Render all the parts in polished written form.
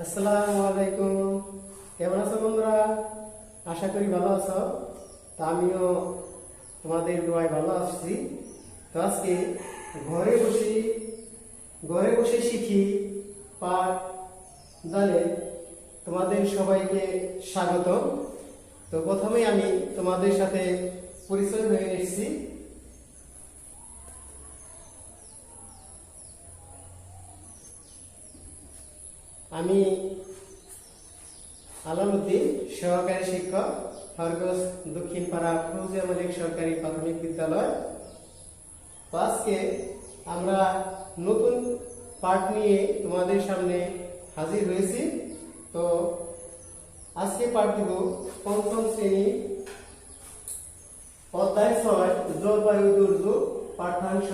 আসসালামু আলাইকুম। কেমন আছো বন্ধুরা? আশা করি ভালো আছো। তা আমিও তোমাদের দোয়ায় ভালো আছি। তো আজকে ঘরে বসে ঘরে বসে শিখি পাঠ জানে তোমাদের সবাইকে স্বাগত। তো প্রথমেই আমি তোমাদের সাথে পরিচয় হয়ে এসেছি। আমি আলামউদ্দিন, সহকারী শিক্ষক, খরগোশ দক্ষিণ পাড়া ফৌজিয়া মলিক সরকারি প্রাথমিক বিদ্যালয়। তো আজকে আমরা নতুন পাঠ নিয়ে তোমাদের সামনে হাজির হয়েছি। তো আজকে পাঠ দিব পঞ্চম শ্রেণী অধ্যায় ৬ জলবায়ু দুর্যোগ, পাঠ্যাংশ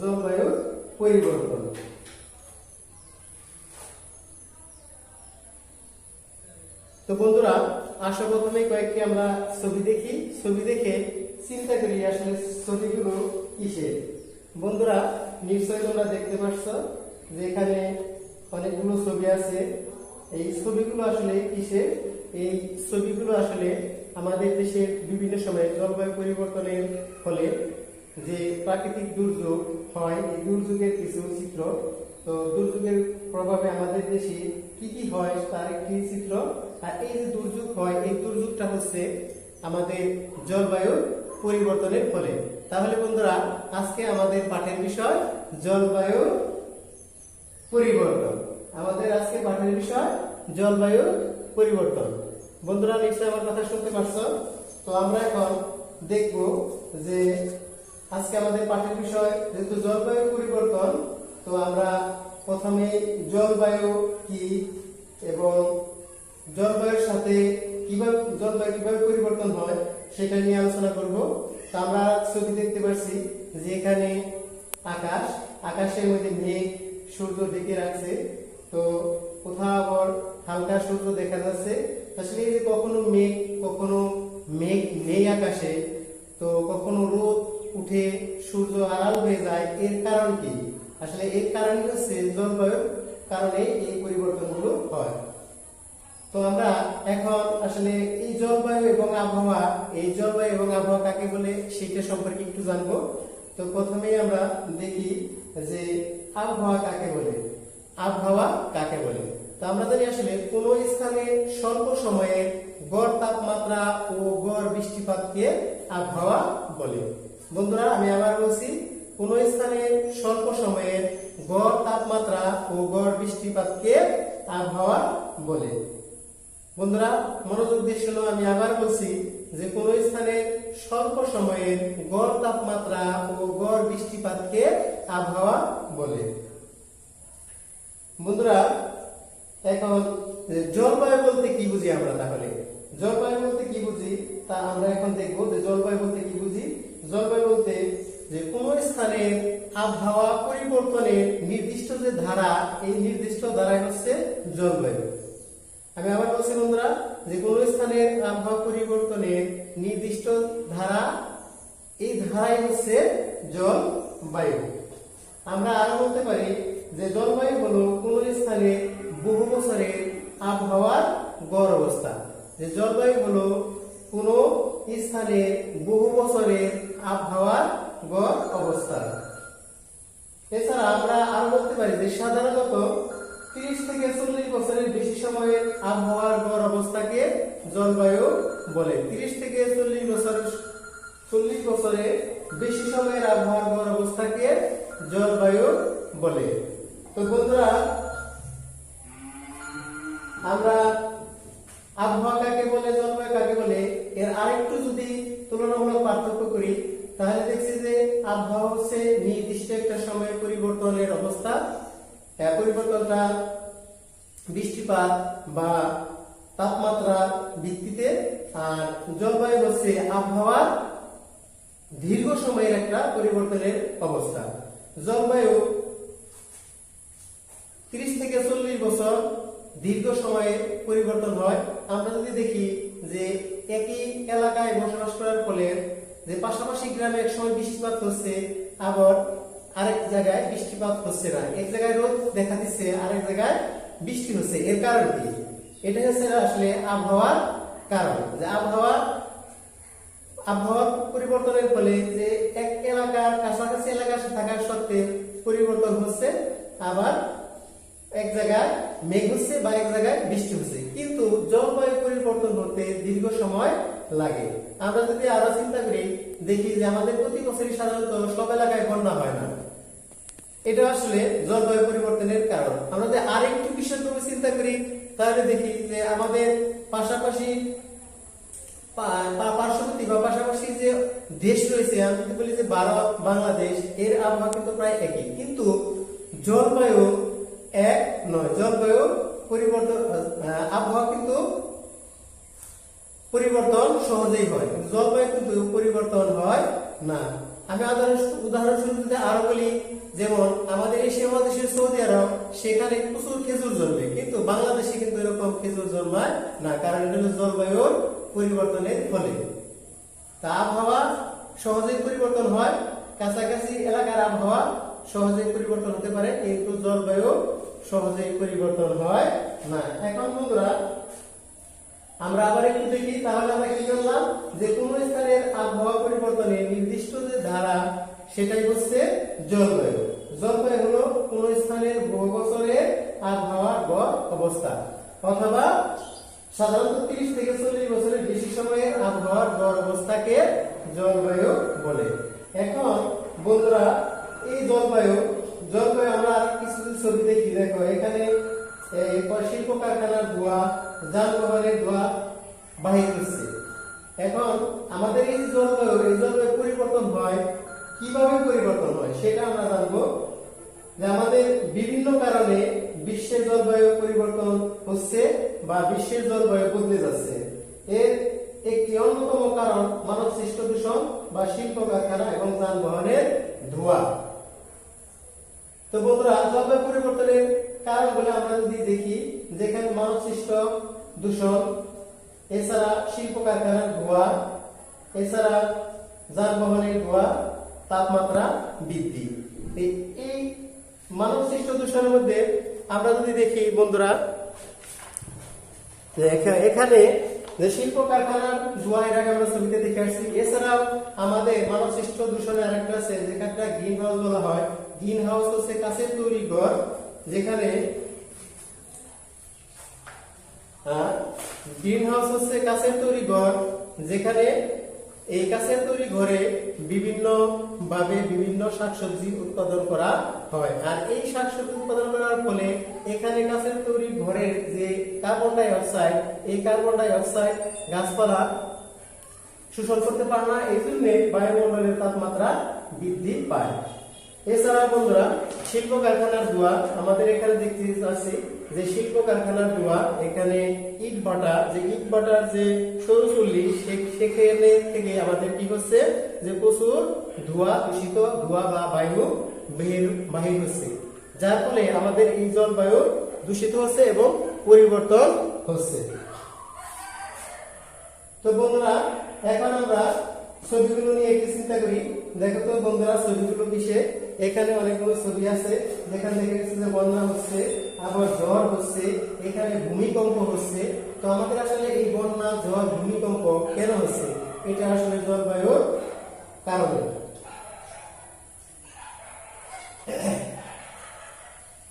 জলবায়ুর পরিবর্তন। তো বন্ধুরা, আসো প্রথমে কয়েকটি আমরা ছবি দেখি। ছবি দেখে চিন্তা করি আসলে ছবিগুলো কিসের। বন্ধুরা, নিশ্চয়ই তোমরা দেখতে পাচ্ছ যে এখানে অনেকগুলো ছবি আছে। এই ছবিগুলো আসলে কিসের? এই ছবিগুলো আসলে আমাদের দেশের বিভিন্ন সময়ে জলবায়ু পরিবর্তনের ফলে যে প্রাকৃতিক দুর্যোগ হয়, এই দুর্যোগের কিছু চিত্র। তো দুর্যোগের প্রভাবে আমাদের দেশে কি কি হয় তার একটি চিত্র। আর এই যে দুর্যোগ হয়, এই দুর্যোগটা হচ্ছে আমাদের জলবায়ু পরিবর্তনের ফলে। তাহলে বন্ধুরা, আজকে আমাদের পাঠের বিষয় জলবায়ু পরিবর্তন। আমাদের আজকে পাঠের বিষয় জলবায়ু পরিবর্তন। বন্ধুরা, নিশ্চয়ই আমার কথা শুনতে পারছো। তো আমরা এখন দেখব যে আজকে আমাদের পাঠের বিষয় যেহেতু জলবায়ু পরিবর্তন, তো আমরা প্রথমে জলবায়ু কি এবং জলবায়ুর সাথে জলবায়ু কিভাবে পরিবর্তন হয় সেটা নিয়ে আলোচনা করব। তো আমরা ছবি দেখতে পাচ্ছি যে এখানে আকাশের মধ্যে মেঘ সূর্য ঢেকে রাখছে। তো কোথাও আবার হালকা সূর্য দেখা যাচ্ছে। আসলে এই যে কখনো মেঘ নেই আকাশে, তো কখনো রোদ উঠে সূর্য আড়াল হয়ে যায়, এর কারণ কি? আসলে এর কারণ হচ্ছে জলবায়ুর কারণে এই পরিবর্তনগুলো হয়। তো আমরা এখন আসলে এই জলবায়ু এবং আবহাওয়া কাকে বলে সেটা সম্পর্কে একটু জানবো। তো প্রথমেই আমরা দেখি যে আবহাওয়া কাকে বলে। তো আমরা জানি আসলে কোন স্থানে স্বল্প সময়ে গড় তাপমাত্রা ও গড় বৃষ্টিপাতকে আবহাওয়া বলে। বন্ধুরা, আমি আবার বলছি, কোন স্থানে স্বল্প সময়ে গড় তাপমাত্রা ও গড় বৃষ্টিপাতকে আবহাওয়া বলে। বন্ধুরা, মনোযোগ দিয়ে শোনো, আমি আবার বলছি যে কোন স্থানে স্বল্প সময়ের গড় তাপমাত্রা ও গড় বৃষ্টিপাতকে আবহাওয়া বলে। বন্ধুরা, এখন জলবায়ু বলতে কি বুঝি আমরা? তাহলে জলবায়ু বলতে কি বুঝি তা আমরা এখন দেখবো যে জলবায়ু বলতে কি বুঝি। জলবায়ু বলতে যে কোন স্থানের আবহাওয়া পরিবর্তনের নির্দিষ্ট যে ধারা, এই নির্দিষ্ট ধারাই হচ্ছে জলবায়ু। আমি আবার বলছি বন্ধুরা, যে কোন স্থানের আবহাওয়া পরিবর্তনের নির্দিষ্ট ধারা, এই ধারাই হচ্ছে জলবায়ু। আমরা আরো বলতে পারি যে জলবায়ু হলো কোন স্থানে বহু বছরের আবহাওয়ার গড় অবস্থা। যে জলবায়ু হলো কোন স্থানে বহু বছরের আবহাওয়ার গড় অবস্থা। এছাড়া আমরা আরো বলতে পারি যে সাধারণত 30 থেকে 40 বছরের বেশি সময়ের আবহাওয়ার গড় অবস্থাকে জলবায়ু বলে। 30 থেকে 40 বছরের বেশি সময়ের আবহাওয়ার গড় অবস্থাকে জলবায়ু বলে। তো বন্ধুরা, আমরা আবহাওয়া কাকে বলে, জলবায়ু কাকে বলে, এর আরেকটু যদি তুলনামূলক পার্থক্য করি, তাহলে দেখছি যে আবহাওয়া হচ্ছে নির্দিষ্ট একটা সময়ের পরিবর্তনের অবস্থা। পরিবর্তনটা বৃষ্টিপাত বা তাপমাত্রা ভিত্তিতে। আর জলবায়ু হচ্ছে আবহাওয়ার দীর্ঘ সময়ের একটা পরিবর্তনের অবস্থা। জলবায়ু 30 থেকে 40 বছর দীর্ঘ সময়ে পরিবর্তন হয়। আমরা যদি দেখি যে একই এলাকায় বসবাস করার ফলে যে পাশাপাশি গ্রামে এক সময় বৃষ্টিপাত হচ্ছে, আবার আরেক জায়গায় বৃষ্টিপাত হচ্ছে না। এক জায়গায় রোদ দেখা দিচ্ছে, আরেক জায়গায় বৃষ্টি হচ্ছে। এর কারণ কি? এটা হচ্ছে আসলে আবহাওয়ার কারণ। যে আবহাওয়া পরিবর্তনের ফলে যে এক এলাকার কাছাকাছি এলাকা থাকা সত্ত্বেও পরিবর্তন হচ্ছে, আবার এক জায়গায় মেঘ হচ্ছে বা এক জায়গায় বৃষ্টি হচ্ছে, কিন্তু জলবায়ু পরিবর্তন হতে দীর্ঘ সময় লাগে। আমরা যদি আরো চিন্তা করি, দেখি যে আমাদের প্রতি বছরই সাধারণত সব এলাকায় বন্যা হয় না। এটা আসলে জলবায়ু পরিবর্তনের কারণ। আমরা যদি আরেকটু বিশেষভাবে চিন্তা করি, তাহলে দেখি যে আমাদের পাশাপাশি পার্শ্ববর্তী বা পাশাপাশি যে দেশ রয়েছে, আমি যদি বলি যে বাংলাদেশ, এর আবহাওয়া কিন্তু প্রায় একই, কিন্তু জলবায়ু এক নয়। জলবায়ু পরিবর্তন, আবহাওয়া কিন্তু পরিবর্তন সহজেই হয়, জলবায়ু কিন্তু পরিবর্তন হয় না। আমি উদাহরণস্বরূপ যদি আরো বলি, যেমন আমাদের এশিয়া মহাদেশের সৌদি আরব, সেখানে প্রচুর খেজুর জন্মে, কিন্তু বাংলাদেশে কিন্তু এরকম খেজুর জন্মায় না, কারণ এটা হলো জলবায়ুর পরিবর্তনের ফলে। তা আবহাওয়া সহজেই পরিবর্তন হয়, কাছাকাছি এলাকার আবহাওয়া সহজেই পরিবর্তন হতে পারে, কিন্তু জলবায়ু সহজেই পরিবর্তন হয় না। এখন বন্ধুরা আমরা আবার একটু দেখি, তাহলে আমরা কি করলাম, যে কোন স্থানের আবহাওয়া পরিবর্তনের নির্দিষ্ট যে ধারা, সেটাই হচ্ছে জলবায়ু। জলবায়ু হলো কোন স্থানের বহু বছরের আবহাওয়ার গড় অবস্থা, অথবা সাধারণত 30 থেকে 40 বছরের বেশি সময়ের আবহাওয়ার গড় অবস্থাকে জলবায়ু বলে। এখন বন্ধুরা এই জলবায়ু আমরা কিছু ছবি দেখি। দেখো এখানে শিল্প কারখানার ধোঁয়া, যানবাহনের ধোঁয়া বাহির হচ্ছে। এখন আমাদের এই জলবায়ু পরিবর্তন হয়, কিভাবে পরিবর্তন হয় সেটা আমরা জানবো। যে আমাদের বিভিন্ন কারণে বিশ্বের জলবায়ু পরিবর্তন হচ্ছে বা বিশ্বের জলবায়ু বদলে যাচ্ছে। এর একটি অন্যতম কারণ মানব সৃষ্ট দূষণ বা শিল্প কারখানা এবং যানবাহনের ধোঁয়া। তো বন্ধুরা জলবায়ু পরিবর্তনের কারণগুলো আমরা যদি দেখি, যেখানে মানব সৃষ্ট দূষণ, এছাড়া শিল্প কারখানার ধোঁয়া, এছাড়া যানবাহনের ধোঁয়া, তাপমাত্রা বৃদ্ধি। এই মানব সৃষ্ট দূষণের মধ্যে আমরা যদি দেখি বন্ধুরা, এখানে যে শিল্প কারখানার ধোঁয়া, এটাকে আমরা ছবিতে দেখে আসছি। এছাড়াও আমাদের মানব সৃষ্ট দূষণের আরেকটা আছে, যেখানটা গ্রিন হাউস বলা হয়। গ্রিন হাউস হচ্ছে কাঁচের তৈরি ঘর, যেখানে গ্রিন হাউস হচ্ছে কাঁচের তৈরি ঘর, যেখানে এই কাঁচের তৈরি ঘরে বিভিন্ন ভাবে বিভিন্ন শাকসবজি উৎপাদন করা হয়। আর এই শাকসবজি উৎপাদন করার ফলে এখানে কাঁচের তৈরি ঘরের যে কার্বন ডাই অক্সাইড, এই কার্বন ডাই অক্সাইড গাছপালা শোষণ করতে পারে না, এই জন্য বায়ুমণ্ডলের তাপমাত্রা বৃদ্ধি পায়। এছাড়া বন্ধুরা শিল্প কারখানার ধোঁয়া, আমাদের এখানে দেখতে পাচ্ছি যে শিল্প কারখানার ধোঁয়া, এখানে ইট ভাটার যে সৌরচুল্লি, সেখানে থেকে আমাদের কি হচ্ছে, যে প্রচুর ধোঁয়া, দূষিত ধোঁয়া বা বায়ু বাহির হচ্ছে, যার ফলে আমাদের এই জলবায়ু দূষিত হচ্ছে এবং পরিবর্তন হচ্ছে। তো বন্ধুরা এখন আমরা ছবিগুলো নিয়ে একটু চিন্তা করি। দেখো তো বন্ধুরা ছবিগুলো কিসে, এখানে অনেকগুলো ছবি আছে, যেখানে দেখা যাচ্ছে যে বন্যা হচ্ছে, আবার ঝড় হচ্ছে, এখানে ভূমিকম্প হচ্ছে। তো আমাদের আসলে এই বন্যা, ঝড়, ভূমিকম্প কেন হচ্ছে? এটা আসলে জলবায়ুর কারণে।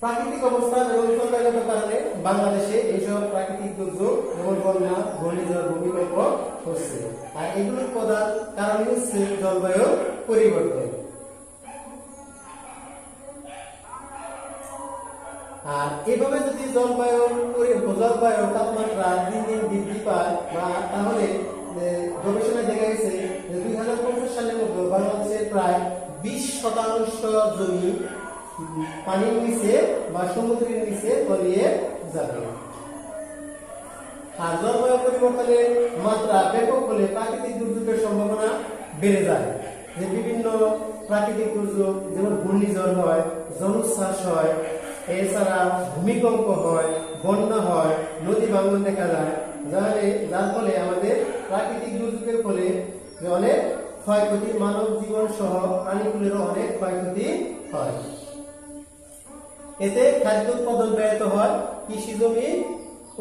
প্রাকৃতিক অবস্থা এবং জলবায়ুগত কারণে বাংলাদেশে এইসব প্রাকৃতিক দুর্যোগ যেমন বন্যা, ঘূর্ণিঝড়, ভূমিকম্প হচ্ছে। আর এগুলোর প্রধান কারণ হচ্ছে জলবায়ু পরিবর্তন। আর এভাবে যদি জলবায়ুর তাপমাত্রা দিন দিন বৃদ্ধি পায়, তাহলে গবেষণায় দেখা গেছে যে 2050 সালের মধ্যে বাংলাদেশের প্রায় 20% জমি পানির নিচে বা সমুদ্রের নিচে তলিয়ে যাবে। আর জলবায়ু পরিবর্তনের মাত্রা ব্যাপক হলে প্রাকৃতিক দুর্যোগের সম্ভাবনা বেড়ে যায়। যে বিভিন্ন প্রাকৃতিক দুর্যোগ যেমন ঘূর্ণিঝড় হয়, জলোচ্ছ্বাস হয়, এছাড়া ভূমিকম্প হয়, বন্যা হয়, নদী ভাঙন দেখা যায়, যার ফলে আমাদের প্রাকৃতিক দুর্যোগের ফলে অনেক ক্ষয়ক্ষতি, মানব জীবন সহ প্রাণীগুলোরও অনেক ক্ষয়ক্ষতি হয়। এতে খাদ্য উৎপাদন ব্যাহত হয়, কৃষি জমি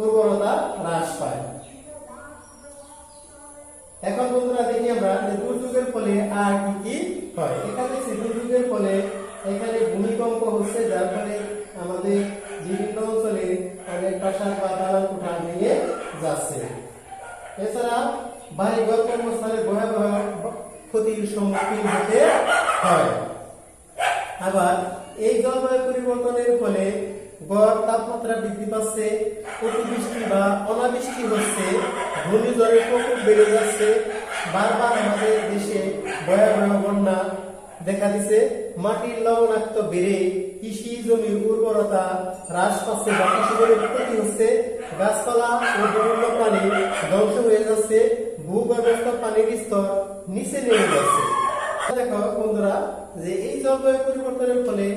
উর্বরতা হ্রাস পায়। এখন বন্ধুরা দেখি আমরা যে দুর্যোগের ফলে আর কি কি হয়। এখানে দুর্যোগের ফলে এখানে ভূমিকম্প হচ্ছে, যার ফলে আমাদের বিভিন্ন অঞ্চলে অনেক বাসা বা দালান কোঠা ভেঙে যাচ্ছে। এছাড়া বাড়িঘর কর্মস্থলে ভয়াবহ ক্ষতির সম্মুখীন হতে হয়। আবার এই জলবায়ু পরিবর্তনের ফলে গড় তাপমাত্রা বৃদ্ধি পাচ্ছে, অতিবৃষ্টি বা অনাবৃষ্টি হচ্ছে, ঘূর্ণিঝড়ের প্রকোপ বেড়ে যাচ্ছে, বারবার আমাদের দেশে ভয়াবহ বন্যা দেখা দিচ্ছে, মাটির লবণাক্ত বেড়ে কৃষি জমির উর্বরতা হ্রাস পাচ্ছে বা কৃষি জমির ক্ষতি হচ্ছে, গাছপালা ও বিভিন্ন প্রাণী ধ্বংস হয়ে যাচ্ছে, ভূগর্ভস্থ পানির স্তর নিচে নেমে যাচ্ছে। দেখো বন্ধুরা যে এই জলবায়ু পরিবর্তনের ফলে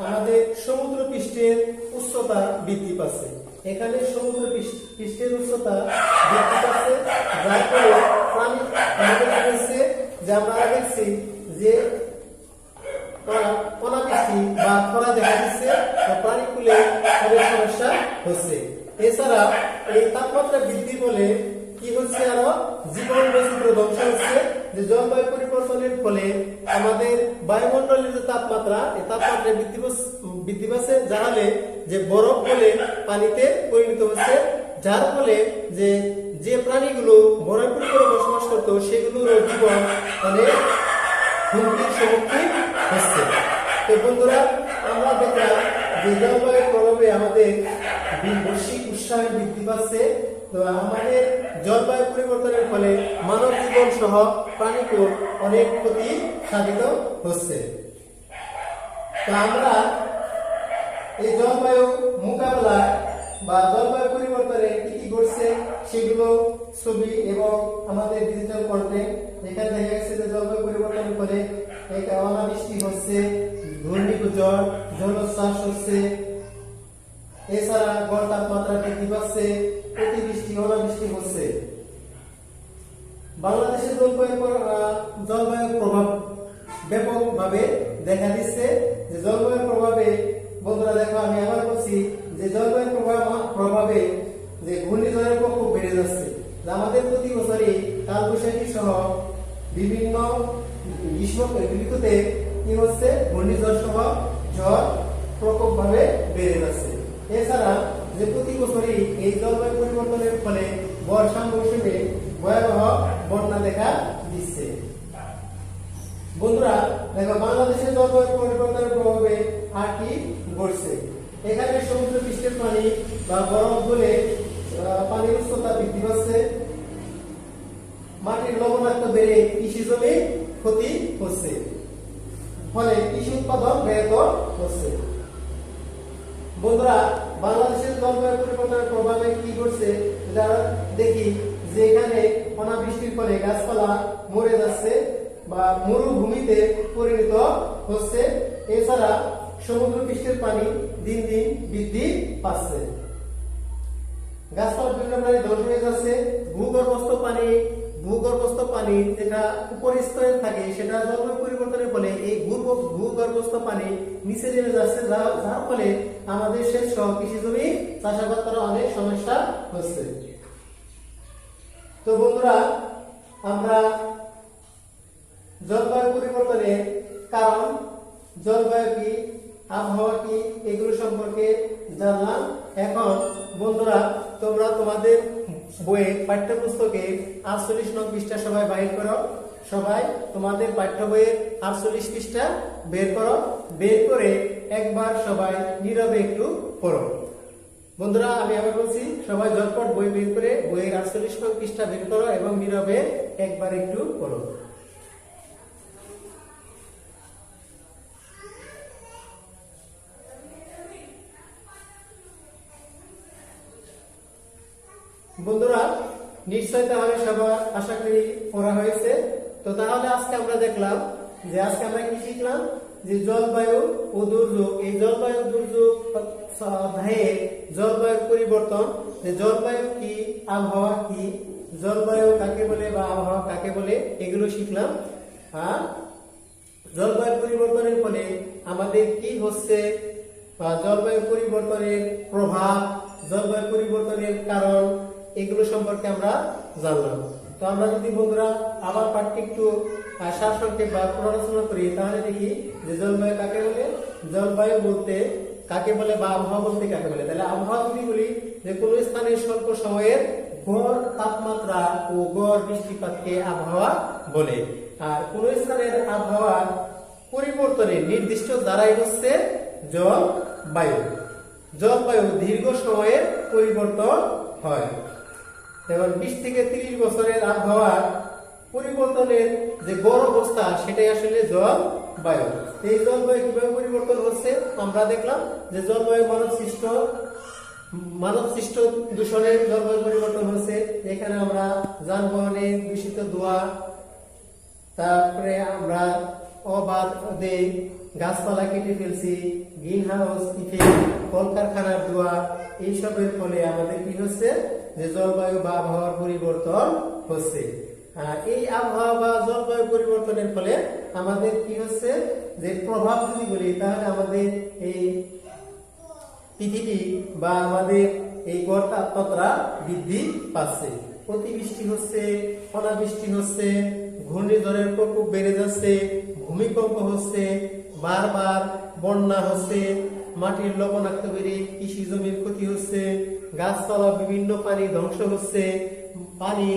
আমাদের সমুদ্র পৃষ্ঠের উচ্চতা বৃদ্ধি পাচ্ছে। এখানে সমুদ্র পৃষ্ঠের উচ্চতা বৃদ্ধি পাচ্ছে, যার ফলে প্রাণী আমাদের হচ্ছে যে আমরা দেখছি যে অনাবৃষ্টি বা খরা দেখা দিচ্ছে, প্রাণীকুলে অনেক সমস্যা হচ্ছে। এছাড়া এই তাপমাত্রা বৃদ্ধি বলে কি হচ্ছে, আরো জীবন বৈচিত্র্য ধ্বংস হচ্ছে। যে জলবায়ু পরিবর্তনের ফলে আমাদের বায়ুমণ্ডলের যে তাপমাত্রা, এই তাপমাত্রা বৃদ্ধি পাচ্ছে, যাহলে যে বরফ বলে পানিতে পরিণত হচ্ছে, যার ফলে যে প্রাণীগুলো বরফের উপরে বসবাস করতো সেগুলোর জীবন অনেক হুমকির সম্মুখীন হচ্ছে। তো বন্ধুরা আমরা দেখলাম যে জলবায়ুর প্রভাবে আমাদের বৈশ্বিক উষ্ণায়ন বৃদ্ধি পাচ্ছে। তো আমাদের জলবায়ু পরিবর্তনের ফলে মানব জীবন সহ প্রাণীকুল অনেক ক্ষতি সাধিত হচ্ছে। তো আমরা এই জলবায়ু মোকাবেলা বা জলবায়ু পরিবর্তনে কি কি ঘটছে সেগুলো ছবি এবং আমাদের ডিজিটাল কন্টেন্ট এখানে দেখা গেছে যে জলবায়ু পরিবর্তনের ফলে অনাবৃষ্টি হচ্ছে, ঘূর্ণিঝড়, জলোচ্ছ্বাস হচ্ছে, এছাড়া গড় তাপমাত্রা বৃদ্ধি পাচ্ছে, অতিবৃষ্টি অনাবৃষ্টি হচ্ছে। বাংলাদেশের জলবায়ু প্রভাব ব্যাপকভাবে দেখা দিচ্ছে। যে জলবায়ুর প্রভাবে বন্ধুরা দেখো আমি আবার বলছি যে জলবায়ুর প্রভাবে যে ঘূর্ণিঝড়ের প্রকোপ বেড়ে যাচ্ছে। আমাদের প্রতি বছরই কালবৈশাখী সহ বিভিন্ন গ্রীষ্ম ঋতুতে কি হচ্ছে, ঘূর্ণিঝড় সহ ঝড় প্রকোপ ভাবে বেড়ে যাচ্ছে। এছাড়া যে প্রতি বছরই এই জলবায়ু পরিবর্তনের ফলে বর্ষা মৌসুমে ভয়াবহ বন্যা দেখা দিচ্ছে। বন্ধুরা দেখো বাংলাদেশের জলবায়ু পরিবর্তনের প্রভাবে আর কি ঘটছে। এখানে সমুদ্র পৃষ্ঠের পানি বা বরফ গলে পানির উচ্চতা বৃদ্ধি পাচ্ছে, মাটির লবণাক্ত বেড়ে কৃষি জমি ক্ষতি হচ্ছে, ফলে কৃষি উৎপাদন ব্যাহত হচ্ছে। বন্ধুরা বাংলাদেশের জলবায়ু পরিবর্তনের প্রভাবে কি ঘটছে যারা দেখি যে এখানে অনাবৃষ্টির ফলে গাছপালা মরে যাচ্ছে বা মরুভূমিতে পরিণত হচ্ছে। এছাড়া সমুদ্র পৃষ্ঠের পানি দিন দিন বৃদ্ধি পাচ্ছে, গাছপালা বিভিন্ন প্রাণী ধ্বংস হয়ে যাচ্ছে, ভূগর্ভস্থ পানি যেটা উপরিস্তরে থাকে সেটা জলবায়ু পরিবর্তনের ফলে এই ভূগর্ভস্থ পানি নিচে নেমে যাচ্ছে, যার ফলে আমাদের সেচ সহ কৃষি জমি চাষাবাদ করা অনেক সমস্যা হচ্ছে। তো বন্ধুরা আমরা জলবায়ু পরিবর্তনের কারণ, জলবায়ু কি, আবহাওয়া কি, এগুলো সম্পর্কে জানলাম। এখন বন্ধুরা তোমরা তোমাদের বইয়ে পাঠ্যপুস্তকে 48 নং পৃষ্ঠা সবাই বাইর করো, সবাই তোমাদের পাঠ্য বইয়ের 48 পৃষ্ঠা বের করো, বের করে একবার সবাই নীরবে একটু পড়ো। বন্ধুরা আমি আবার বলছি, সবাই ঝটপট বই বের করে বইয়ের 48 নং পৃষ্ঠা বের করো এবং নীরবে একবার একটু পড়ো। বন্ধুরা নিশ্চয় তাহলে সবার আশা করি পড়া হয়েছে। তো তাহলে আজকে আমরা দেখলাম যে আজকে আমরা কি শিখলাম, যে জলবায়ু ও দুর্যোগ, এই জলবায়ু দুর্যোগ জলবায়ুর পরিবর্তন, যে জলবায়ু কি, আবহাওয়া কি, জলবায়ু কাকে বলে বা আবহাওয়া কাকে বলে, এগুলো শিখলাম। আর জলবায়ু পরিবর্তনের ফলে আমাদের কি হচ্ছে বা জলবায়ু পরিবর্তনের প্রভাব, জলবায়ু পরিবর্তনের কারণ এগুলো সম্পর্কে আমরা জানলাম। তো আমরা যদি বন্ধুরা আবার পাঠটি একটু সারসংক্ষেপ বা পুনরালোচনা করি, তাহলে দেখি যে জলবায়ু কাকে বলে, জলবায়ু বলতে কাকে বলে বা আবহাওয়া বলতে কাকে বলে। তাহলে আবহাওয়া যদি বলি যে কোন স্থানের স্বল্প সময়ের গড় তাপমাত্রা ও গড় বৃষ্টিপাতকে আবহাওয়া বলে। আর কোন স্থানের আবহাওয়া পরিবর্তনের নির্দিষ্ট দ্বারাই হচ্ছে জলবায়ু। জলবায়ু দীর্ঘ সময়ের পরিবর্তন হয়। যেমন 20 থেকে 30 বছরের আবহাওয়ার পরিবর্তনের যে গড় অবস্থা সেটাই আসলে জলবায়ু। এই জলবায়ু কিভাবে পরিবর্তন হচ্ছে আমরা দেখলাম যে জলবায়ু মানব সৃষ্ট দূষণের জলবায়ু পরিবর্তন হচ্ছে। এখানে আমরা যানবাহনে দূষিত ধোঁয়া, তারপরে আমরা অবাধে গাছপালা কেটে ফেলছি, গ্রিন হাউস ইফেক্ট, কলকারখানার ধোঁয়া, এইসবের ফলে আমাদের কি হচ্ছে যে জলবায়ু বা আবহাওয়ার পরিবর্তন হচ্ছে। আর এই আবহাওয়া বা জলবায়ু পরিবর্তনের ফলে আমাদের কি হচ্ছে যে প্রভাব যদি বলি, তাহলে আমাদের এই পৃথিবী বা আমাদের এই গড় তাপমাত্রা বৃদ্ধি পাচ্ছে, অতিবৃষ্টি হচ্ছে, অনাবৃষ্টি হচ্ছে, ঘূর্ণিঝড়ের প্রকোপ বেড়ে যাচ্ছে, ভূমিকম্প হচ্ছে, বারবার বন্যা হচ্ছে, মাটির লবণাক্ত বেড়ে কৃষি জমির ক্ষতি হচ্ছে, গাছপালা বিভিন্ন পানি ধ্বংস হচ্ছে, পানি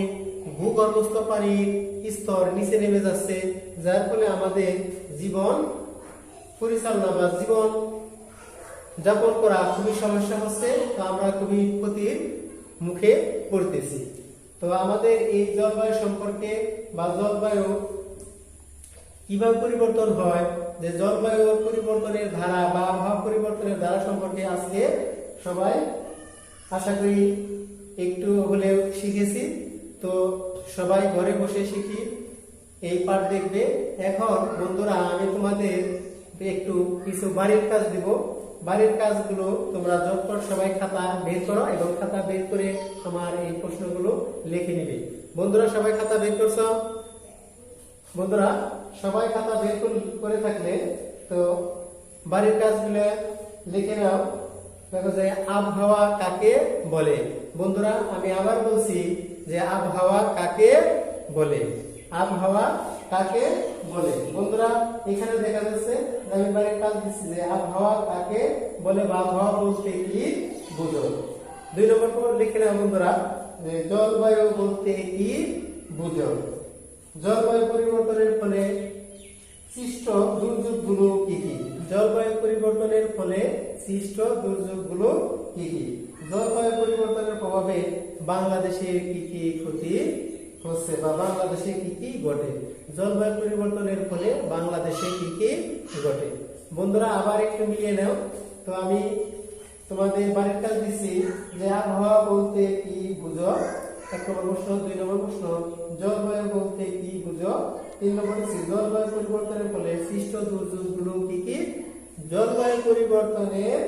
ভূগর্ভস্থ পানির স্তর নিচে নেমে যাচ্ছে, যার ফলে আমাদের জীবন পরিচালনা বা জীবন যাপন করা খুবই সমস্যা হচ্ছে। তো আমরা খুবই ক্ষতির মুখে পড়তেছি। তো আমাদের এই জলবায়ু সম্পর্কে বা জলবায়ু কিভাবে পরিবর্তন হয়, যে জলবায়ু পরিবর্তনের ধারা বা আবহাওয়া পরিবর্তনের ধারা সম্পর্কে আজকে সবাই আশা করি একটু হলেও শিখেছি। তো সবাই ঘরে বসে শিখি, এই পাঠ দেখবে। এখন বন্ধুরা আমি তোমাদের একটু কিছু বাড়ির কাজ দিব। বাড়ির কাজগুলো তোমরা ঝটপট সবাই খাতা বের করো এবং খাতা বের করে আমার এই প্রশ্নগুলো লিখে নিবে। বন্ধুরা সবাই খাতা বের করছো? বন্ধুরা সবাই খাতা বের করে থাকলে তো বাড়ির কাজগুলো লিখে নাও। দেখো যে আবহাওয়া কাকে বলে। বন্ধুরা আমি আবার বলছি যে আবহাওয়া কাকে বলে, আবহাওয়া কাকে বলে। বন্ধুরা এখানে দেখা যাচ্ছে আমি বাড়ির কাজ দিচ্ছি যে আবহাওয়া কাকে বলে বা আবহাওয়া বলতে কি বুঝো। 2 নম্বর পর লিখে নাও বন্ধুরা যে জলবায়ু বলতে কি বুঝো। জলবায়ু পরিবর্তনের ফলে সৃষ্ট দুর্যোগগুলো কি কি? জলবায়ু পরিবর্তনের ফলে সৃষ্ট দুর্যোগগুলো কি কি? জলবায়ু পরিবর্তনের প্রভাবে বাংলাদেশের কি কি ক্ষতি হচ্ছে বা বাংলাদেশে কি কি ঘটে? জলবায়ু পরিবর্তনের ফলে বাংলাদেশে কি কি ঘটে? বন্ধুরা আবার একটু মিলিয়ে নাও। তো আমি তোমাদের বাড়ির কাজ দিচ্ছি যে আবহাওয়া বলতে কি বুঝো। 1 নম্বর প্রশ্ন। 2 নম্বর প্রশ্ন জলবায়ু বলতে কি বুঝো। 3 নম্বর জলবায়ু পরিবর্তনের ফলে সৃষ্ট দুর্যোগগুলো কি কি? জলবায়ু পরিবর্তনের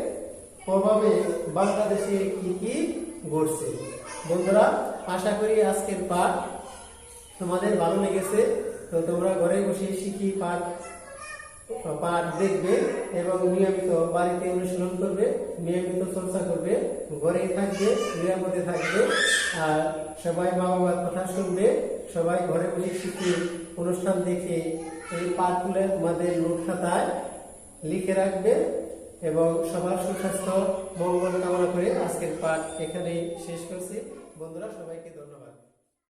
প্রভাবে বাংলাদেশে কি কি ঘটছে। বন্ধুরা আশা করি আজকের পাঠ তোমাদের ভালো লেগেছে। তো তোমরা ঘরে বসে শিখি পাঠ দেখবে এবং নিয়মিত বাড়িতে অনুশীলন করবে, নিয়মিত চর্চা করবে, ঘরে থাকবে, নিরাপদে থাকবে। আর সবাই মা বাবার কথা শুনবে, সবাই ঘরে বসে শিখে অনুষ্ঠান দেখে এই পাঠগুলো আমাদের নোট খাতায় লিখে রাখবে এবং সবার সুস্বাস্থ্য মঙ্গল কামনা করে আজকের পাঠ এখানেই শেষ করছি। বন্ধুরা সবাইকে ধন্যবাদ।